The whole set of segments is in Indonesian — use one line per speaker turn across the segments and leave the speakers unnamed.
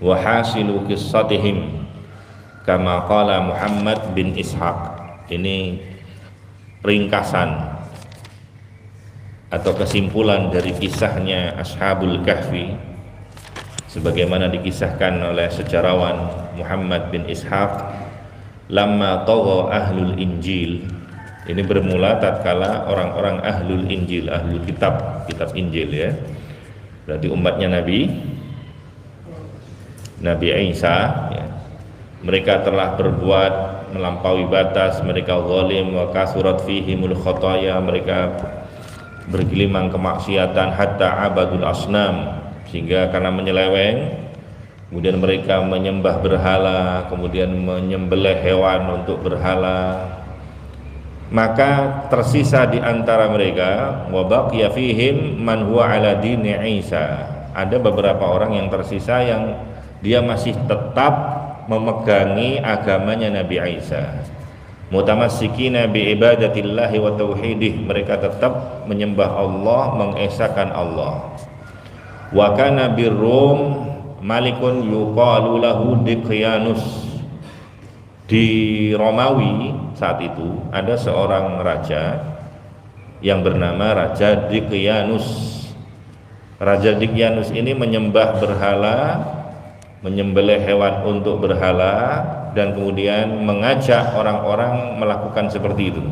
wa hasilu qissatihim kama qala Muhammad bin Ishaq. Ini ringkasan atau kesimpulan dari kisahnya Ashabul Kahfi sebagaimana dikisahkan oleh sejarawan Muhammad bin Ishaq. Lamma tagha ahlul Injil, ini bermula tatkala orang-orang ahlul Injil, ahlul kitab Injil ya, berarti umatnya Nabi Isa ya. Mereka telah berbuat melampaui batas, mereka zalim, wa kasurat fihimul khotoya, mereka bergelimang kemaksiatan, hatta abadul asnam, sehingga karena menyeleweng kemudian mereka menyembah berhala, kemudian menyembelih hewan untuk berhala. Maka tersisa di antara mereka wa baqiya fihim man huwa ala dini Isa, ada beberapa orang yang tersisa yang dia masih tetap memegangi agamanya Nabi Isa, mutamassikina bi ibadatillahi wa tauhidih, mereka tetap menyembah Allah, mengesahkan Allah. Wa kana birrum malikun yuqalu lahu Diqyanus, di Romawi saat itu ada seorang raja yang bernama Raja Diqyanus. Raja Diqyanus ini menyembah berhala, menyembelih hewan untuk berhala, dan kemudian mengajak orang-orang melakukan seperti itu.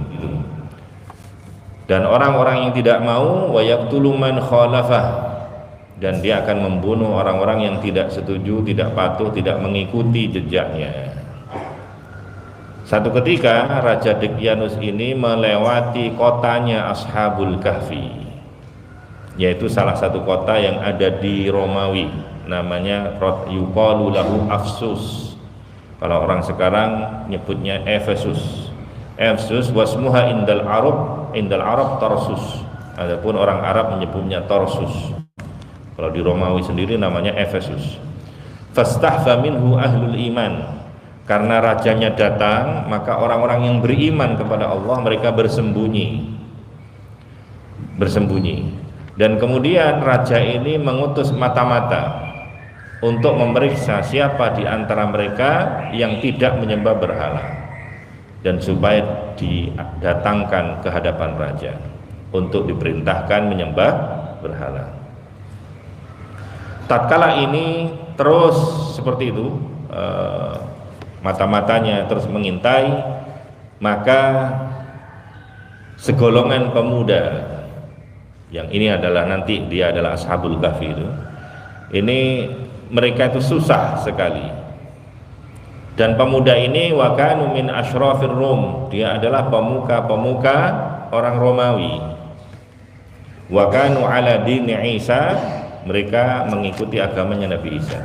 Dan orang-orang yang tidak mau, wa yaqtulu man khalafah, dan dia akan membunuh orang-orang yang tidak setuju, tidak patuh, tidak mengikuti jejaknya. Satu ketika Raja Diqyanus ini melewati kotanya Ashabul Kahfi, yaitu salah satu kota yang ada di Romawi, namanya yuqalu lahu Afsus. Kalau orang sekarang nyebutnya Efesus. Efesus wasmuha indal Arab Tarsus. Adapun orang Arab menyebutnya Tarsus. Kalau di Romawi sendiri namanya Efesus. Fastahfa minhu ahlul iman, karena rajanya datang maka orang-orang yang beriman kepada Allah mereka bersembunyi. Dan kemudian raja ini mengutus mata-mata untuk memeriksa siapa di antara mereka yang tidak menyembah berhala, dan supaya didatangkan ke hadapan raja untuk diperintahkan menyembah berhala. Tatkala ini terus seperti itu, mata-matanya terus mengintai, maka segolongan pemuda yang ini adalah nanti dia adalah Ashabul Kahfi itu, ini mereka itu susah sekali. Dan pemuda ini wa kanu min asyrafir Rum, dia adalah pemuka-pemuka orang Romawi. Wa kanu ala dini Isa, mereka mengikuti agamanya Nabi Isa.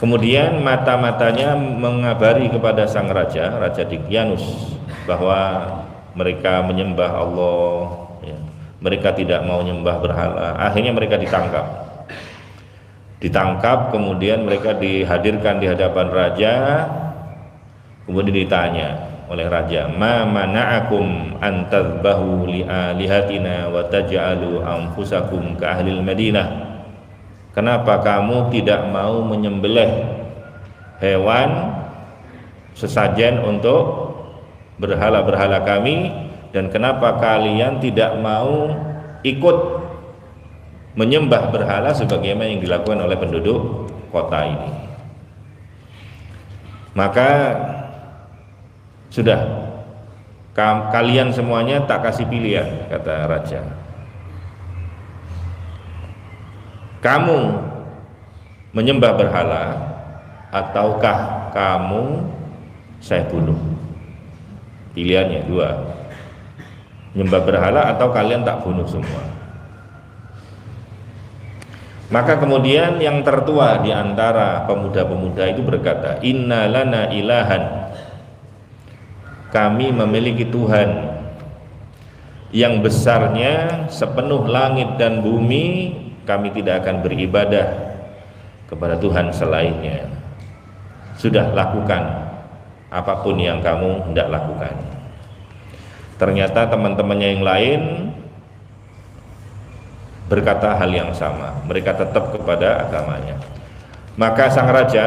Kemudian mata-matanya mengabari kepada sang raja, Raja Diqyanus, bahwa mereka menyembah Allah ya. Mereka tidak mau menyembah berhala. Akhirnya mereka ditangkap, kemudian mereka dihadirkan di hadapan raja. Kemudian ditanya oleh raja, ma mana'akum an tadhbahu li alihatina wa taj'alu anfusakum ka ahlil Madinah, kenapa kamu tidak mau menyembelih hewan sesajen untuk berhala-berhala kami, dan kenapa kalian tidak mau ikut menyembah berhala sebagaimana yang dilakukan oleh penduduk kota ini? Maka sudah, kalian semuanya tak kasih pilihan, kata raja. Kamu menyembah berhala ataukah kamu saya bunuh? Pilihannya dua, menyembah berhala atau kalian tak bunuh semua. Maka kemudian yang tertua di antara pemuda-pemuda itu berkata, inna lana ilahan, kami memiliki Tuhan yang besarnya sepenuh langit dan bumi, kami tidak akan beribadah kepada Tuhan selainnya. Sudah, lakukan apapun yang kamu hendak lakukan. Ternyata teman-temannya yang lain berkata hal yang sama, mereka tetap kepada agamanya. Maka sang raja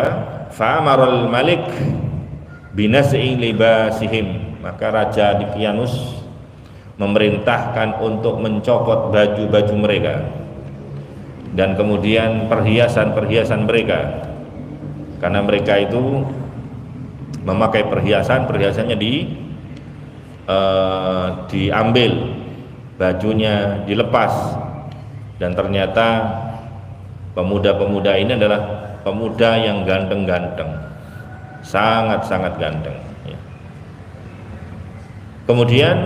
fa'amarul malik binas'i libasihim, maka raja Dikianus memerintahkan untuk mencopot baju-baju mereka dan kemudian perhiasan-perhiasan mereka, karena mereka itu memakai perhiasannya diambil, bajunya dilepas, dan ternyata pemuda-pemuda ini adalah pemuda yang ganteng-ganteng, sangat-sangat ganteng ya. Kemudian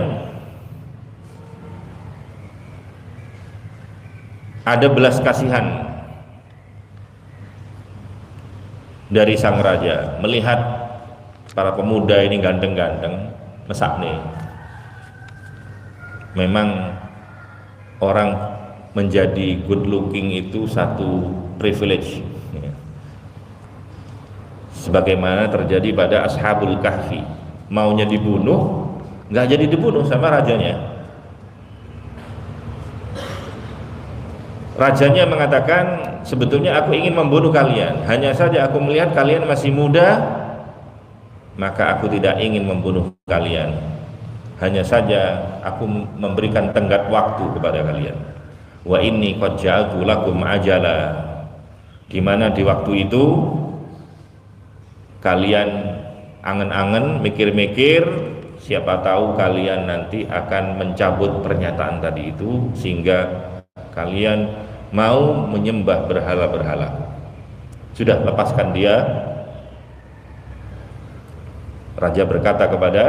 ada belas kasihan dari sang raja melihat para pemuda ini ganteng-ganteng, mesakne. Memang orang menjadi good looking itu satu privilege ya. Sebagaimana terjadi pada Ashabul Kahfi, maunya dibunuh nggak jadi dibunuh sama rajanya. Rajanya mengatakan, sebetulnya aku ingin membunuh kalian, hanya saja aku melihat kalian masih muda, maka aku tidak ingin membunuh kalian, hanya saja aku memberikan tenggat waktu kepada kalian. Wa inni qad ja'altu lakum ajala, di mana di waktu itu kalian angen-angen, mikir-mikir, siapa tahu kalian nanti akan mencabut pernyataan tadi itu sehingga kalian mau menyembah berhala-berhala. Sudah, lepaskan dia. Raja berkata kepada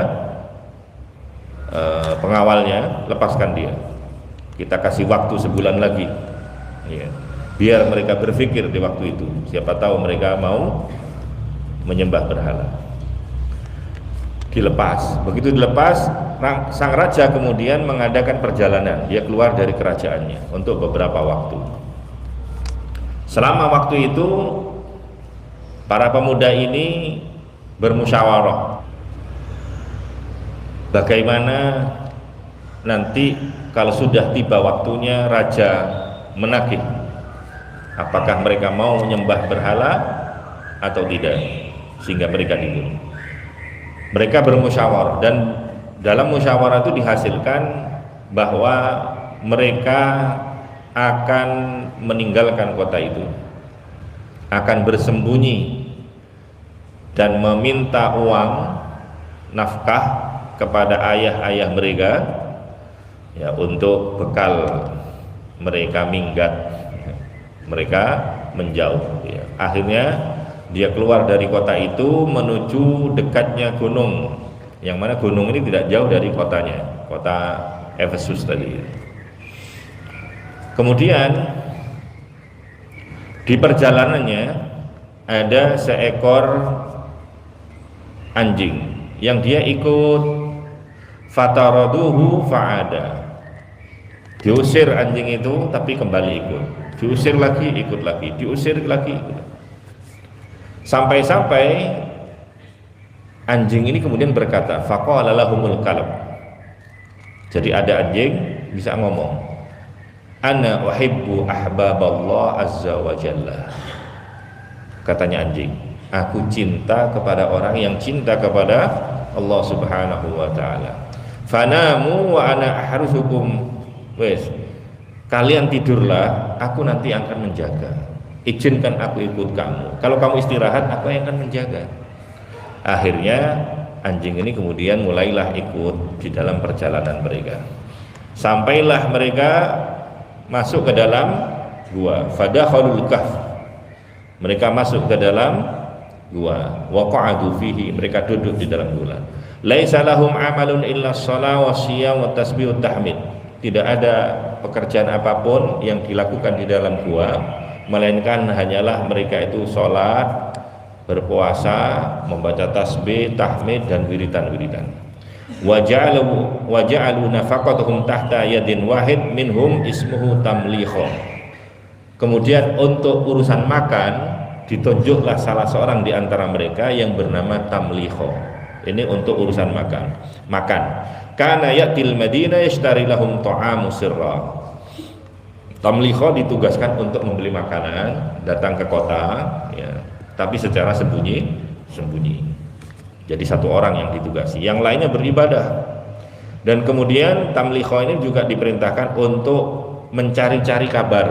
pengawalnya, lepaskan dia, kita kasih waktu sebulan lagi ya, biar mereka berpikir di waktu itu, siapa tahu mereka mau menyembah berhala. Dilepas. Begitu dilepas, sang raja kemudian mengadakan perjalanan, dia keluar dari kerajaannya untuk beberapa waktu. Selama waktu itu para pemuda ini bermusyawarah bagaimana nanti kalau sudah tiba waktunya raja menagih, apakah mereka mau menyembah berhala atau tidak, sehingga mereka dibunuh. Mereka bermusyawarah, dan dalam musyawarah itu dihasilkan bahwa mereka akan meninggalkan kota itu, akan bersembunyi dan meminta uang nafkah kepada ayah-ayah mereka ya, untuk bekal mereka minggat, mereka menjauh ya. Akhirnya dia keluar dari kota itu menuju dekatnya gunung, yang mana gunung ini tidak jauh dari kotanya, kota Efesus tadi. Kemudian di perjalanannya ada seekor anjing yang dia ikut, fataraduhu fa'ada, diusir anjing itu tapi kembali ikut, diusir lagi ikut lagi, diusir lagi ikut. Sampai-sampai anjing ini kemudian berkata, faqala lahumul kalb, jadi ada anjing bisa ngomong, ana uhibbu ahbaballah azza wa jalla, katanya anjing, aku cinta kepada orang yang cinta kepada Allah subhanahu wa ta'ala. Fanamu wa ana ahrusukum, wes kalian tidurlah, aku nanti akan menjaga, izinkan aku ikut kamu, kalau kamu istirahat aku yang akan menjaga. Akhirnya anjing ini kemudian mulailah ikut di dalam perjalanan mereka, sampailah mereka masuk ke dalam gua, fadakhalul kahf, mereka masuk ke dalam gua, waqa'adu fihi, mereka duduk di dalam gua. Laisa lahum amalun illa shalah wa shiyam wa tasbih wa tahmid, tidak ada pekerjaan apapun yang dilakukan di dalam gua melainkan hanyalah mereka itu sholat, berpuasa, membaca tasbih, tahmid, dan wiridan-wiridan. Waja'alu nafaqatuhum tahta yadin wahid minhum ismuhu tamliho. Kemudian untuk urusan makan ditunjuklah salah seorang di antara mereka yang bernama Tamliho. Ini untuk urusan makan. Kana yatil Madinah yashtari lahum ta'amu sirra. Tamliho ditugaskan untuk membeli makanan, datang ke kota ya, tapi secara sembunyi. Jadi satu orang yang ditugasi, yang lainnya beribadah. Dan kemudian Tamliha ini juga diperintahkan untuk mencari-cari kabar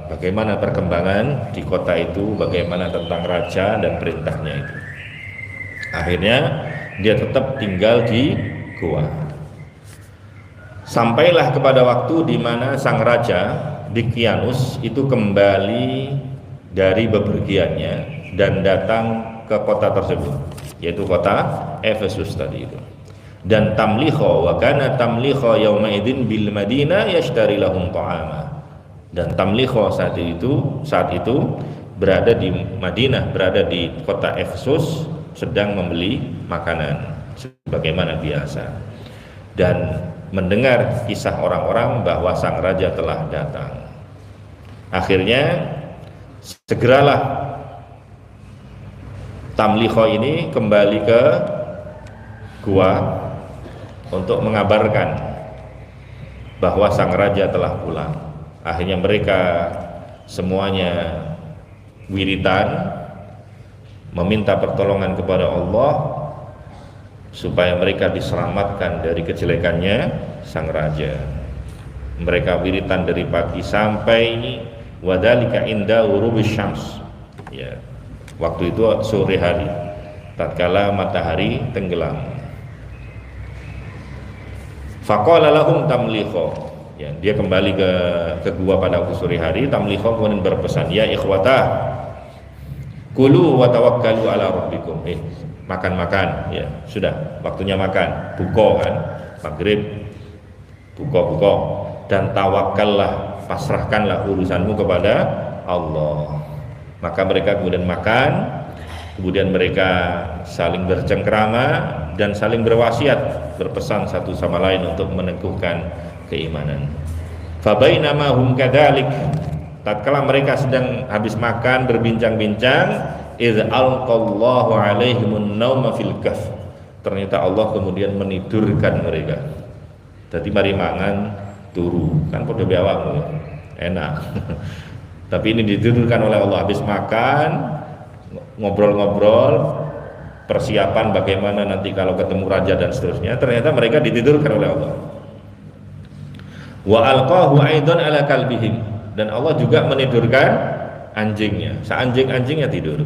bagaimana perkembangan di kota itu, bagaimana tentang raja dan perintahnya itu. Akhirnya dia tetap tinggal di gua. Sampailah kepada waktu di mana sang raja Dicyanus itu kembali dari bepergiannya dan datang ke kota tersebut, yaitu kota Efesus tadi itu. Dan Tamliha wa kana Tamliha yauma idzin bil Madinah yashtari lahum ta'ama. Dan Tamliha saat itu berada di Madinah, berada di kota Efesus, sedang membeli makanan sebagaimana biasa dan mendengar kisah orang-orang bahwa sang raja telah datang. Akhirnya segeralah Tamliha ini kembali ke gua untuk mengabarkan bahwa sang raja telah pulang. Akhirnya mereka semuanya wiritan meminta pertolongan kepada Allah supaya mereka diselamatkan dari kejelekannya sang raja. Mereka wiritan dari pagi sampai wadalika inda ghurubisy syams. Ya. Waktu itu sore hari, tatkala matahari tenggelam. Faqala lahum Tamliha, ya, dia kembali ke gua pada waktu sore hari. Tamliha kemudian berpesan, ya ikhwatah, kulu wa tawakkalu ala rabbikum. Makan, ya sudah waktunya makan, buka kan, maghrib, buka dan tawakallah, pasrahkanlah urusanmu kepada Allah. Maka mereka kemudian makan, kemudian mereka saling bercengkrama dan saling berwasiat, berpesan satu sama lain untuk meneguhkan keimanan. Fabainama hum kadzalik, tatkala mereka sedang habis makan berbincang-bincang, idz alqallahu alaihimun nauma fil kahf, ternyata Allah kemudian menidurkan mereka. Jadi mari mangan turu, kan padha be awakmu enak. Tapi ini ditidurkan oleh Allah. Habis makan, ngobrol-ngobrol, persiapan bagaimana nanti kalau ketemu raja dan seterusnya, ternyata mereka ditidurkan oleh Allah. Wa alqahu aidan ala kalbihim, dan Allah juga menidurkan anjingnya. Anjing-anjingnya tidur.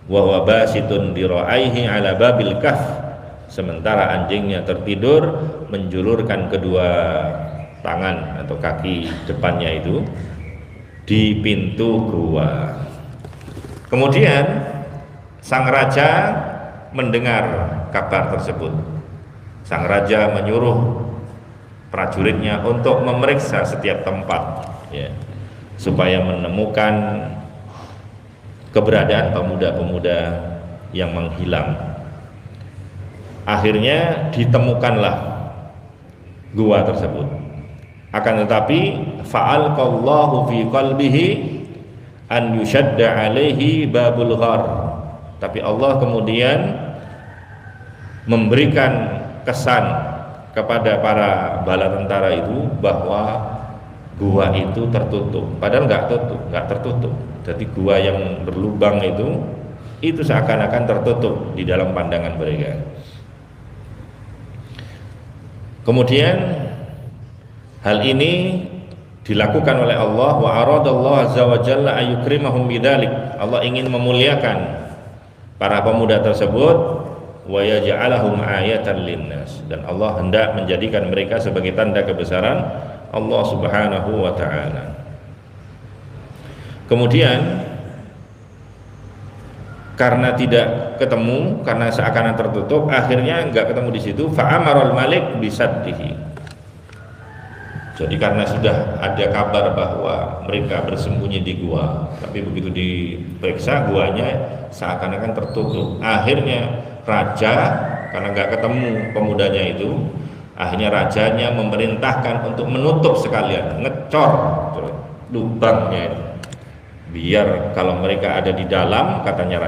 Wa huwa basitun diraihi ala babil kahf, sementara anjingnya tertidur menjulurkan kedua tangan atau kaki depannya itu di pintu gua. Kemudian sang raja mendengar kabar tersebut. Sang raja menyuruh prajuritnya untuk memeriksa setiap tempat, ya, supaya menemukan keberadaan pemuda-pemuda yang menghilang. Akhirnya ditemukanlah gua tersebut. Akan tetapi fa'alqallahu fi qalbihi an yushadda alaihi babul ghar. Tapi Allah kemudian memberikan kesan kepada para bala tentara itu bahwa gua itu tertutup. Padahal nggak tertutup. Jadi gua yang berlubang itu seakan-akan tertutup di dalam pandangan mereka. Kemudian hal ini dilakukan oleh Allah, wa aradallahu azza wa jalla ayukrimahum bidzalik. Allah ingin memuliakan para pemuda tersebut, wa yaj'alahum ayatan linnas, dan Allah hendak menjadikan mereka sebagai tanda kebesaran Allah Subhanahu wa taala. Kemudian karena tidak ketemu, karena seakan tertutup, akhirnya enggak ketemu di situ, fa'amarul malik bisaddihi. Jadi karena sudah ada kabar bahwa mereka bersembunyi di gua, tapi begitu diperiksa guanya seakan-akan tertutup. Akhirnya raja, karena nggak ketemu pemudanya itu, akhirnya rajanya memerintahkan untuk menutup sekalian, ngecor lubangnya, biar kalau mereka ada di dalam, katanya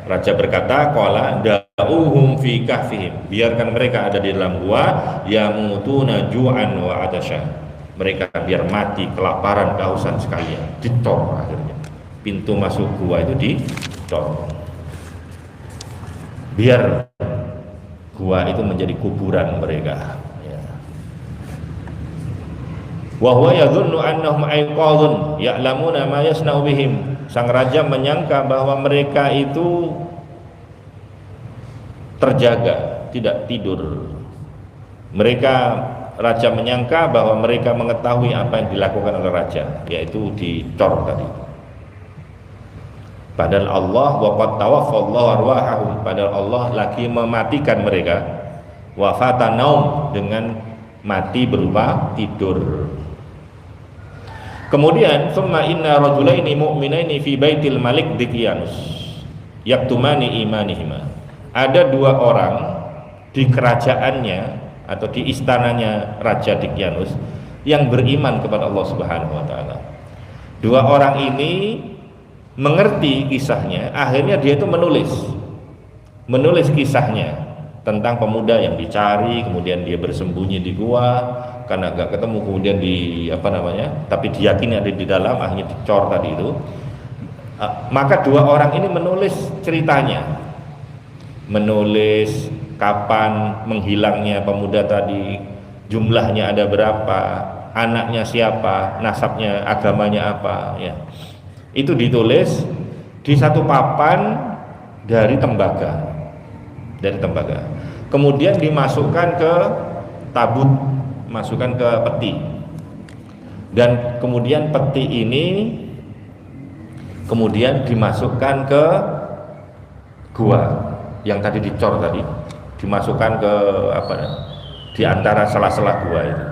raja berkata, qala da'uhum fi kahfihim, biarkan mereka ada di dalam gua, yamutuna ju'an wa atasya, mereka biar mati kelaparan kehausan sekalian. Ditor, akhirnya pintu masuk gua itu dicor, biar gua itu menjadi kuburan mereka. Wa huwa yadhunnu annahum aiqadun ya'lamuna ma yasna'u bihim. Sang raja menyangka bahwa mereka itu terjaga, tidak tidur. Raja menyangka bahwa mereka mengetahui apa yang dilakukan oleh raja, yaitu dicor tadi. Padahal Allah wa qad tawaffallahu arwahahum, padahal Allah lagi mematikan mereka, wafatan naum, dengan mati berupa tidur. Kemudian summa inna rajulaini mu'minaini fi baitil malik Dikyanus yaktumani imanihima. Ada dua orang di kerajaannya atau di istananya Raja Dikyanus yang beriman kepada Allah Subhanahu wa taala. Dua orang ini mengerti kisahnya, akhirnya dia itu menulis kisahnya tentang pemuda yang dicari, kemudian dia bersembunyi di gua karena gak ketemu, kemudian tapi diyakini ada di dalam, akhirnya dicor tadi itu. Maka dua orang ini menulis ceritanya, menulis kapan menghilangnya pemuda tadi, jumlahnya ada berapa, anaknya siapa, nasabnya, agamanya apa, ya. Itu ditulis di satu papan dari tembaga. Kemudian dimasukkan ke tabut, masukkan ke peti, dan kemudian peti ini kemudian dimasukkan ke gua yang tadi dicor tadi, dimasukkan ke di antara sela-sela gua itu.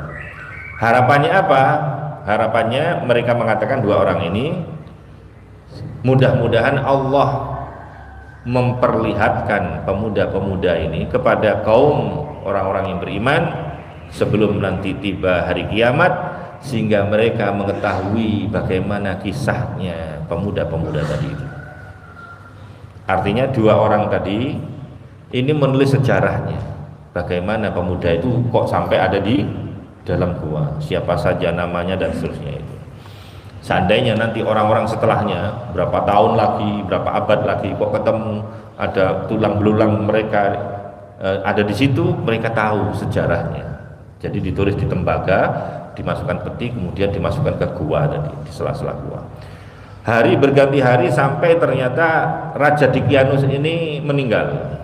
Harapannya apa? Harapannya mereka mengatakan, dua orang ini, mudah-mudahan Allah memperlihatkan pemuda-pemuda ini kepada kaum orang-orang yang beriman sebelum nanti tiba hari kiamat, sehingga mereka mengetahui bagaimana kisahnya pemuda-pemuda tadi itu. Artinya dua orang tadi ini menulis sejarahnya, bagaimana pemuda itu kok sampai ada di dalam gua, siapa saja namanya dan seterusnya itu. Seandainya nanti orang-orang setelahnya, berapa tahun lagi, berapa abad lagi, kok ketemu ada tulang belulang mereka ada di situ, mereka tahu sejarahnya. Jadi ditulis di tembaga, dimasukkan peti, kemudian dimasukkan ke gua tadi, di sela-sela gua. Hari berganti hari sampai ternyata Raja Dikyanus ini meninggal.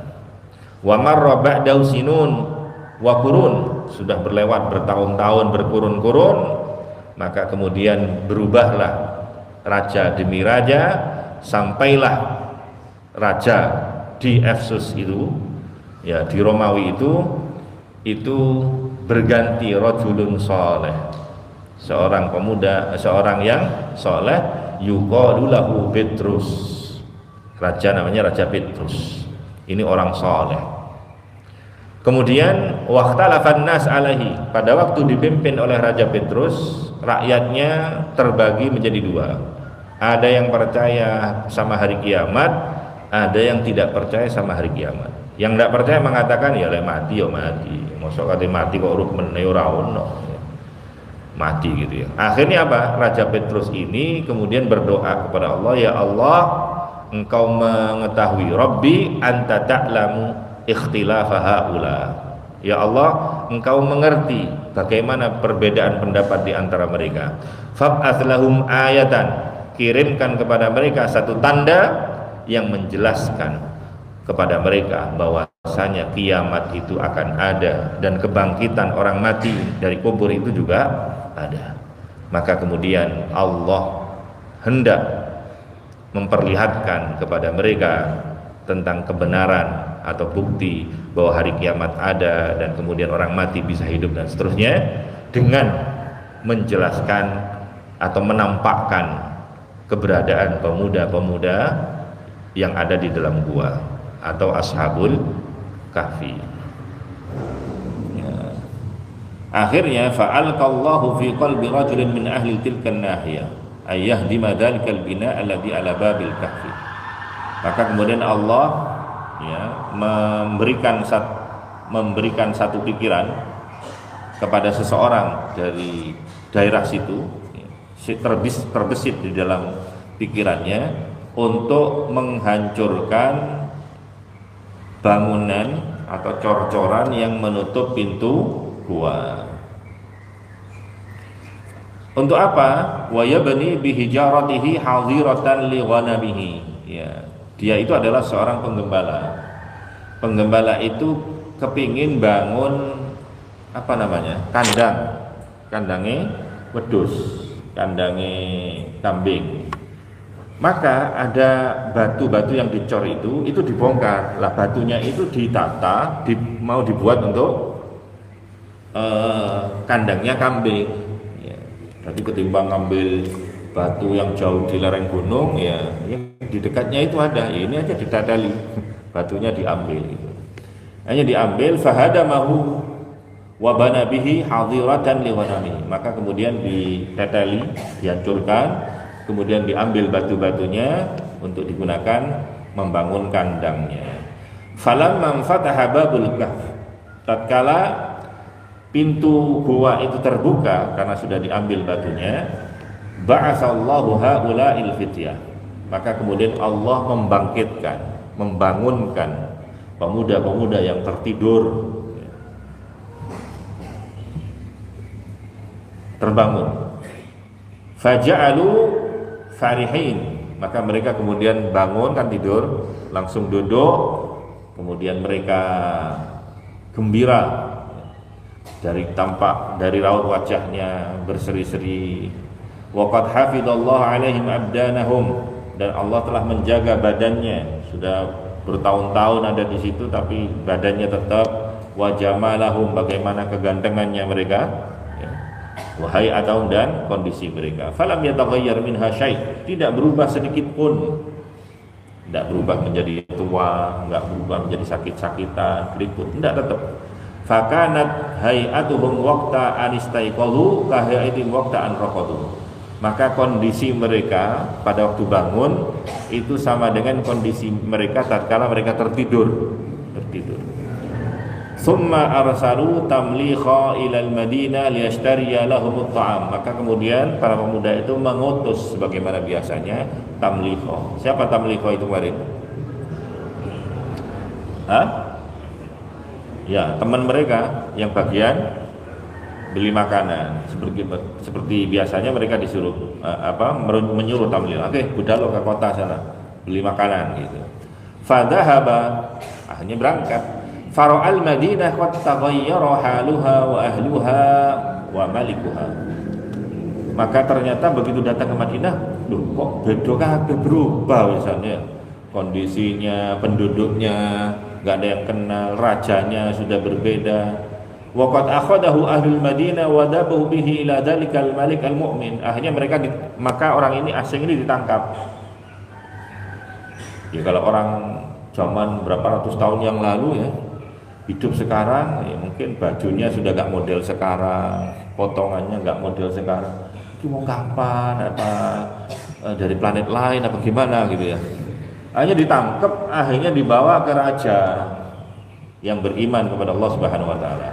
Wa marra ba'dahu sinun wa qurun, sudah berlewat bertahun-tahun, berkurun-kurun, maka kemudian berubahlah raja demi raja, sampailah raja di Efesus itu, ya, di Romawi itu berganti rajulun saleh, seorang pemuda, seorang yang saleh, yuqalu lahu Petrus. Raja namanya Raja Petrus. Ini orang saleh. Kemudian waqtalafan nas alaihi, pada waktu dipimpin oleh Raja Petrus, rakyatnya terbagi menjadi dua. Ada yang percaya sama hari kiamat, ada yang tidak percaya sama hari kiamat. Yang tidak percaya mengatakan, ya lek mati ya mati, mosok kate mati kok rukmen ora ono, mati gitu ya. Akhirnya apa? Raja Petrus ini kemudian berdoa kepada Allah, ya Allah, Engkau mengetahui, Rabbi anta ta'lamu ikhtilafa haula, ya Allah, Engkau mengerti bagaimana perbedaan pendapat di antara mereka. Fab'ats lahum ayatan, kirimkan kepada mereka satu tanda yang menjelaskan kepada mereka bahwasanya kiamat itu akan ada dan kebangkitan orang mati dari kubur itu juga ada. Maka kemudian Allah hendak memperlihatkan kepada mereka tentang kebenaran atau bukti bahwa hari kiamat ada dan kemudian orang mati bisa hidup dan seterusnya, dengan menjelaskan atau menampakkan keberadaan pemuda-pemuda yang ada di dalam gua atau ashabul kahfi. Ya. Akhirnya fa'alqallahu fi qalbi rajulin min ahli tilkan nahiyah ayyahdima dzalikal bina' alladhi ala babil kahfi. Maka kemudian Allah, ya, memberikan satu pikiran kepada seseorang dari daerah situ, ya, terbesit di dalam pikirannya untuk menghancurkan bangunan atau cor-coran yang menutup pintu gua. Untuk apa? Wa yabni bihijaratihi hadiratan li ghanamihi. Ya, dia itu adalah seorang penggembala. Penggembala itu kepingin bangun apa namanya? Kandangnya wedhus, kandangnya kambing. Maka ada batu-batu yang dicor itu dibongkar. Lah batunya itu ditata, mau dibuat untuk kandangnya kambing. Ya. Jadi ketimbang ngambil batu yang jauh di lereng gunung, ya di dekatnya itu ada. Ya, ini aja ditatali, batunya diambil. Gitu. Hanya diambil, fahadamahu wa bana bihi hadiratan li ghanami. Maka kemudian ditatali, dihancurkan, kemudian diambil batu-batunya untuk digunakan membangun kandangnya. Falamma fataha babul kahf, tatkala pintu gua itu terbuka karena sudah diambil batunya, ba'atsallahu haula'il fityah, maka kemudian Allah membangkitkan, membangunkan pemuda-pemuda yang tertidur, terbangun. Faja'alu farihin, maka mereka kemudian bangun, kan tidur, langsung duduk, kemudian mereka gembira, dari tampak, dari raut wajahnya berseri-seri. Waqad hafidallahu alaihim abdanahum, dan Allah telah menjaga badannya, sudah bertahun-tahun ada di situ tapi badannya tetap. Wa jamalahum, bagaimana kegantengannya mereka, wahai atau dan kondisi mereka. Falam yataghayyar minha syai', tidak berubah sedikit pun, tidak berubah menjadi tua, enggak berubah menjadi sakit-sakitan, keriput, tidak, tetap. Fakanat hay'atuhum waqta anistaiqadhu ka hay'atin waqta an raqadu, maka kondisi mereka pada waktu bangun itu sama dengan kondisi mereka tatkala mereka tertidur. Summa arsalu tamlikha ilal Madinah liyashtariya lahumut ta'am, maka kemudian para pemuda itu mengutus sebagaimana biasanya tamlikha. Siapa tamlikha itu kemarin? Ya, teman mereka yang bagian beli makanan. Seperti biasanya mereka disuruh menyuruh tamlikha. Oke, budal ke kota sana beli makanan gitu. Fadhahaba, akhirnya berangkat. Fara'al Madinah qad taghayyara haluha wa ahluha wa malikuha. Maka ternyata begitu datang ke Madinah, loh kok beda kabeh, berubah misalnya kondisinya, penduduknya enggak ada yang kenal, rajanya sudah berbeda. Wa qad akhadahu ahlul Madinah wa dabahu bihi ila dzalikal malik al mu'min. Akhirnya maka orang ini asing ini ditangkap. Ya kalau orang zaman berapa ratus tahun yang lalu ya, hidup sekarang ya mungkin bajunya sudah gak model sekarang, potongannya gak model sekarang. Itu mau kapan, apa dari planet lain apa gimana gitu ya. Akhirnya ditangkap, akhirnya dibawa ke raja yang beriman kepada Allah Subhanahu wa taala.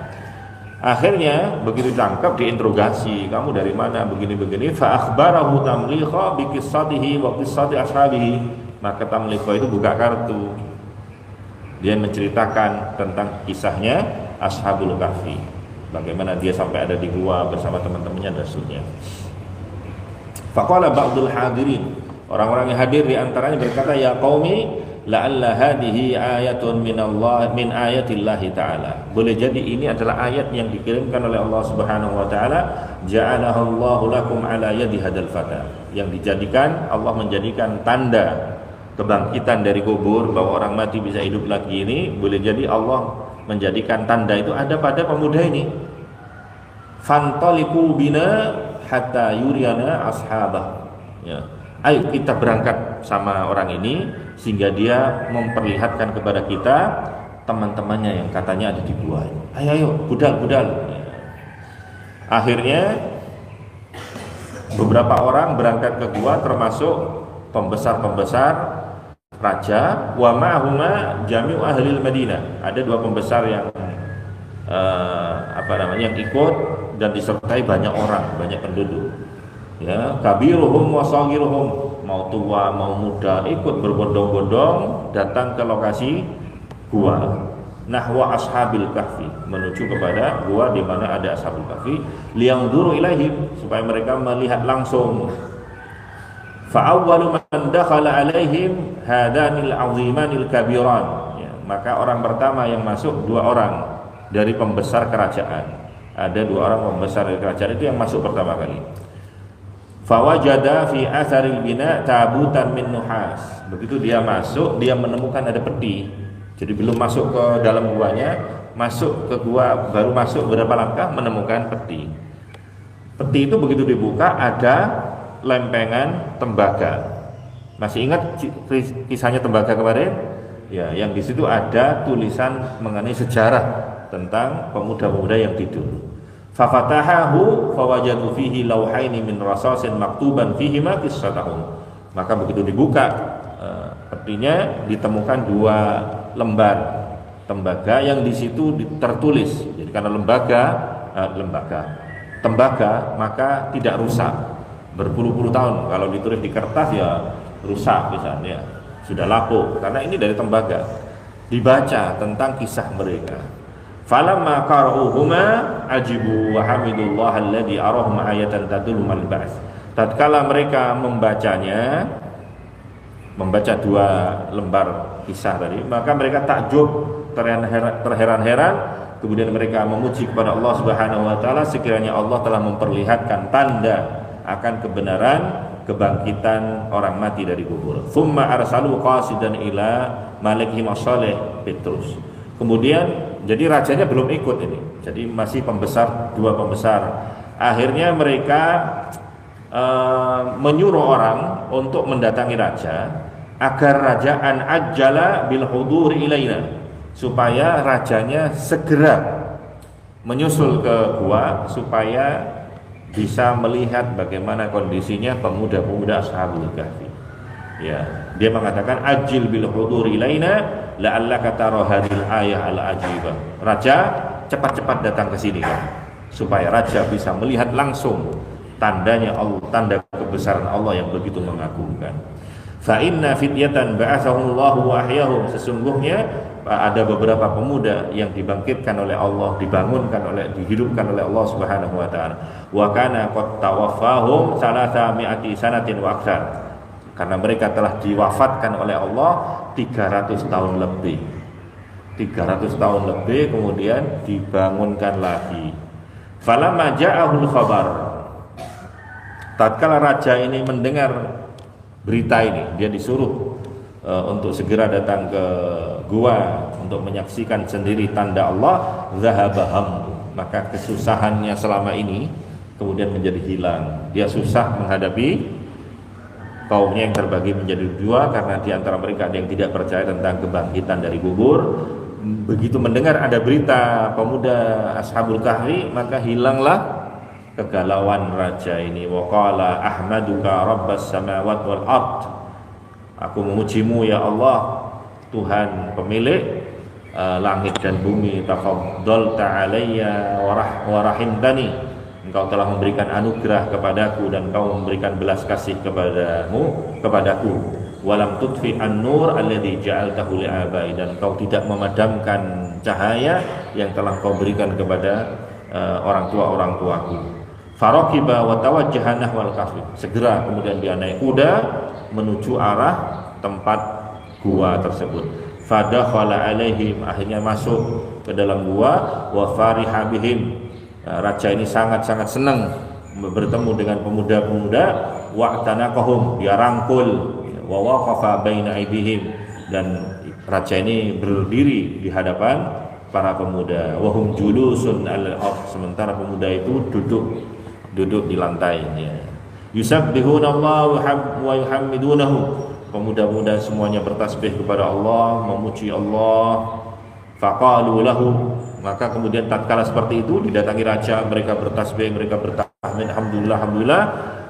Akhirnya begitu ditangkap diinterogasi, kamu dari mana, begini-begini. Fa akhbarahu tamlikha bi qissatihi wa qissati ashabihi. Maka tamlikha itu buka kartu. Dia menceritakan tentang kisahnya Ashabul Kahfi, bagaimana dia sampai ada di gua bersama teman-temannya dan seterusnya. Faqala ba'dul hadirin, orang-orang yang hadir di antaranya berkata, ya qaumi la'alla hadhihi ayatun min ayatillahi ta'ala. Boleh jadi ini adalah ayat yang dikirimkan oleh Allah Subhanahu wa taala, ja'alahu Allahu lakum ala yadi hadal fata, yang dijadikan Allah menjadikan tanda kebangkitan dari kubur, bahwa orang mati bisa hidup lagi. Ini boleh jadi Allah menjadikan tanda itu ada pada pemuda ini. Fantaliqu bina hatta yuriyana ashabah. Ya. Ayo kita berangkat sama orang ini sehingga dia memperlihatkan kepada kita teman-temannya yang katanya ada di gua. Ayo budal. Ya. Akhirnya beberapa orang berangkat ke gua, termasuk pembesar-pembesar raja, wa ma'huma jami'u ahlil Madinah. Ada dua pembesar yang yang ikut dan disertai banyak orang, banyak penduduk. Ya, kabiruhum wa saghiruhum, mau tua mau muda ikut berbondong-bondong datang ke lokasi gua nahwa ashabil kahfi, menuju kepada gua di mana ada ashabul kahfi, liyanzuru ilaihim, supaya mereka melihat langsung. Fa awwalu man dakhala alaihim hadanil azimanil kabiran, ya, maka orang pertama yang masuk dua orang dari pembesar kerajaan. Ada dua orang pembesar kerajaan itu yang masuk pertama kali. Fawajada fi atharil bina tabutan min nuhas. Begitu dia masuk, dia menemukan ada peti. Jadi belum masuk ke dalam guanya, masuk ke gua, baru masuk beberapa langkah menemukan peti. Peti itu begitu dibuka ada lempengan tembaga. Masih ingat kisahnya tembaga kemarin? Ya, yang di situ ada tulisan mengenai sejarah tentang pemuda-pemuda yang tidur. Fafatahahu fawajadu fihi lawhaini min rasasin maktuban fihi ma qissatahum. Maka begitu dibuka petinya, ditemukan dua lembar tembaga yang di situ tertulis. Jadi karena tembaga maka tidak rusak berpuluh-puluh tahun. Kalau ditulis di kertas ya rusak misalnya, sudah lapuk, karena ini dari tembaga. Dibaca tentang kisah mereka. Falamma qara'uhuma ajibu wa hamidullah alladhi arahum ayatan tadullu mal ba'ts. Tatkala mereka membaca dua lembar kisah tadi, maka mereka takjub, terheran-heran, kemudian mereka memuji kepada Allah Subhanahu wa taala sekiranya Allah telah memperlihatkan tanda akan kebenaran kebangkitan orang mati dari kubur. Tsumma arsalu qasidan ila malikihim as-salih Petrus. Kemudian jadi rajanya belum ikut ini, jadi masih dua pembesar. Akhirnya mereka menyuruh orang untuk mendatangi raja agar raja an ajjala bil hudur ilaina, supaya rajanya segera menyusul ke gua supaya bisa melihat bagaimana kondisinya pemuda-pemuda Ashabul Kahfi. Ya, dia mengatakan ajil bil hudur ilaina la'allaka tara hadhil ayah al-ajibah. Raja, cepat-cepat datang ke sini kan, supaya raja bisa melihat langsung tandanya Allah, tanda kebesaran Allah yang begitu mengagumkan. Fa inna fityatan ba'athahumullahu wa ahyahum, sesungguhnya ada beberapa pemuda yang dibangkitkan oleh Allah, dihidupkan oleh Allah Subhanahu wa taala. Wa kana qad tawaffahum 300 sanatin wa aktsar. Karena mereka telah diwafatkan oleh Allah 300 tahun lebih. 300 tahun lebih kemudian dibangunkan lagi. Falamma ja'ahul khabar. Tatkala raja ini mendengar berita ini, dia disuruh untuk segera datang ke gua untuk menyaksikan sendiri tanda Allah. Zahabaham, maka kesusahannya selama ini kemudian menjadi hilang. Dia susah menghadapi kaumnya yang terbagi menjadi dua, karena di antara mereka ada yang tidak percaya tentang kebangkitan dari kubur. Begitu mendengar ada berita pemuda Ashabul Kahfi, maka hilanglah kegalauan raja ini. Wa qala ahmaduka rabbas samawati wal ard, aku memujimu ya Allah, Tuhan pemilik langit dan bumi. Tafaddalta alayya wa rahimtani, Engkau telah memberikan anugerah kepadaku dan Engkau memberikan belas kasih kepadaku. Walam tutfi an-nur alladhi ja'altahu li'abai, dan Engkau tidak memadamkan cahaya yang telah Engkau berikan kepada orang tuaku. Faraqiba wa tawajjaha nahwal kahfi, segera kemudian dia naik kuda menuju arah tempat gua tersebut. Fadakhala alaihim, akhirnya masuk ke dalam gua. Wa fariha bihim, raja ini sangat-sangat senang bertemu dengan pemuda-pemuda. Wa'tanaqahum, dia rangkul. Wa waqafa baina aydihim, dan raja ini berdiri di hadapan para pemuda. Wa hum julusun al-ard, sementara pemuda itu duduk di lantai. Yusabbihuna wa yuhammidunahu, pemuda-pemuda semuanya bertasbih kepada Allah, memuji Allah. Faqalu lahu, maka kemudian tatkala seperti itu didatangi raja, mereka bertasbih, mereka bertahmid, alhamdulillah.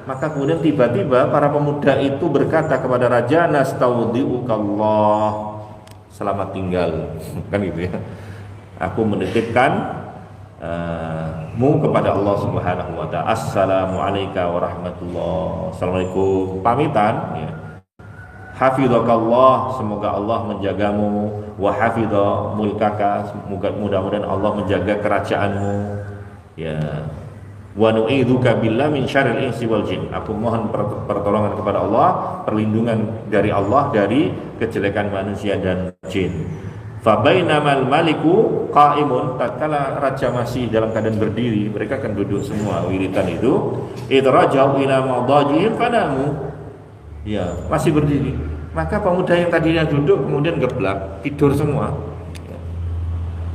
Maka kemudian tiba-tiba para pemuda itu berkata kepada raja, nastaudiukallah, selamat tinggal, kan gitu ya. Aku menitipkan mu kepada Allah Subhanahu wa taala. Assalamualaikum warahmatullahi. Assalamualaikum, pamitan ya. Hafidhakallah, semoga Allah menjagamu, wa hafidha mulkaka, mudah-mudahan Allah menjaga kerajaanmu ya. Wa nu'idzuka billahi min syarril insi wal jin, aku mohon pertolongan kepada Allah, perlindungan dari Allah dari kejelekan manusia dan jin. Fa bainamal maliku qa'imun, tatkala raja masih dalam keadaan berdiri, mereka akan duduk semua wiritan itu. Idrajau ila madajihim fanamu, ya, masih berdiri. Maka pemuda yang tadinya duduk kemudian geblak, tidur semua.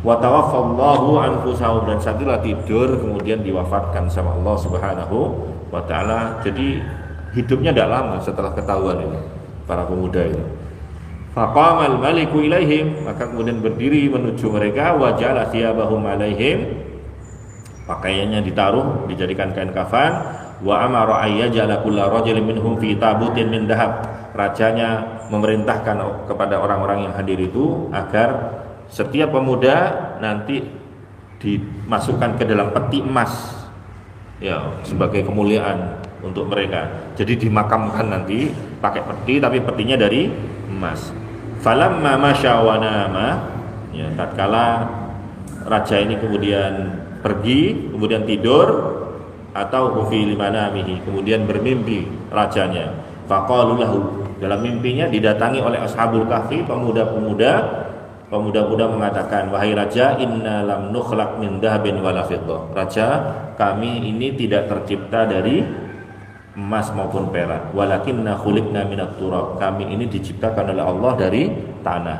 Wa tawaffallahu anfusahum, dan setelah tidur kemudian diwafatkan sama Allah Subhanahu wa taala. Jadi hidupnya tidak lama setelah ketahuan ini para pemuda itu. Faqamal maliku ilaihim, maka kemudian berdiri menuju mereka. Wa ja'ala thiyabahum alaihim, pakaiannya ditaruh dijadikan kain kafan. Wa amara ayyajala kullu rajulin minhum fi tabutin min dahab, rajanya memerintahkan kepada orang-orang yang hadir itu agar setiap pemuda nanti dimasukkan ke dalam peti emas ya, sebagai kemuliaan untuk mereka. Jadi dimakamkan nanti pakai peti, tapi petinya dari emas. Falamma masya wa nama, ya, tatkala raja ini kemudian pergi, kemudian tidur, atau fi limanamihi, kemudian bermimpi rajanya. Faqalu lahu, dalam mimpinya didatangi oleh ashabul kahfi, pemuda-pemuda mengatakan, wahai raja, inna lam nukhlaq min dahabin wala fiddah, raja, kami ini tidak tercipta dari emas maupun perak, walakinna khuliqna minat turab, kami ini diciptakan oleh Allah dari tanah.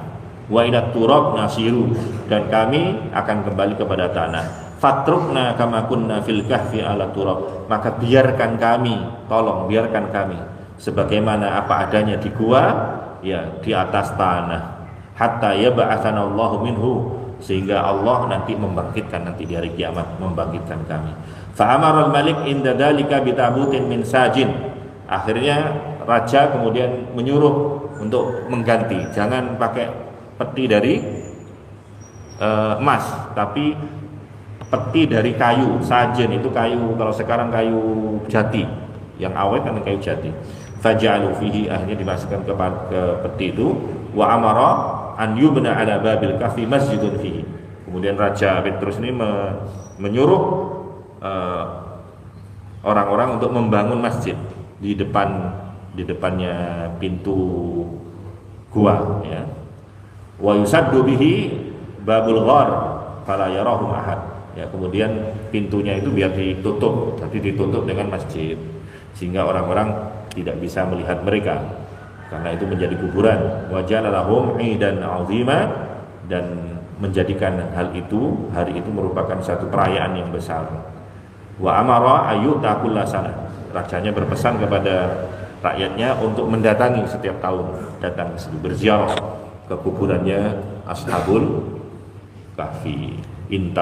Wa inat turab nasiru, dan kami akan kembali kepada tanah. Fatrukna kama kunna fil kahfi ala turab, maka biarkan kami, tolong biarkan kami sebagaimana apa adanya di gua, ya, di atas tanah. Hatta yab'atsana Allahu minhu, sehingga Allah nanti membangkitkan, nanti di hari kiamat membangkitkan kami. Fa amara al-malik inda dzalika bi tabutin min sajin, akhirnya raja kemudian menyuruh untuk mengganti, jangan pakai peti dari emas, tapi peti dari kayu. Sajen itu kayu, kalau sekarang kayu jati, yang awet kan kayu jati. Faja'alu fihi, akhirnya dimasukkan ke peti itu. Wa amara an yubna ala babil kahfi masjidun fihi, kemudian Raja Petrus ini menyuruh orang-orang untuk membangun masjid di depannya pintu gua, ya. Wa yusaddu bihi babul ghar fala yarahum ahad, ya, kemudian pintunya itu biar ditutup, tapi ditutup dengan masjid sehingga orang-orang tidak bisa melihat mereka, karena itu menjadi kuburan. Wa ja'alahum 'idan 'azima, dan menjadikan hari itu merupakan satu perayaan yang besar. Wa amara ayyuta kullasana, rajanya berpesan kepada rakyatnya untuk mendatangi setiap tahun, datang berziarah ke kuburannya Ashabul Kahfi. Inta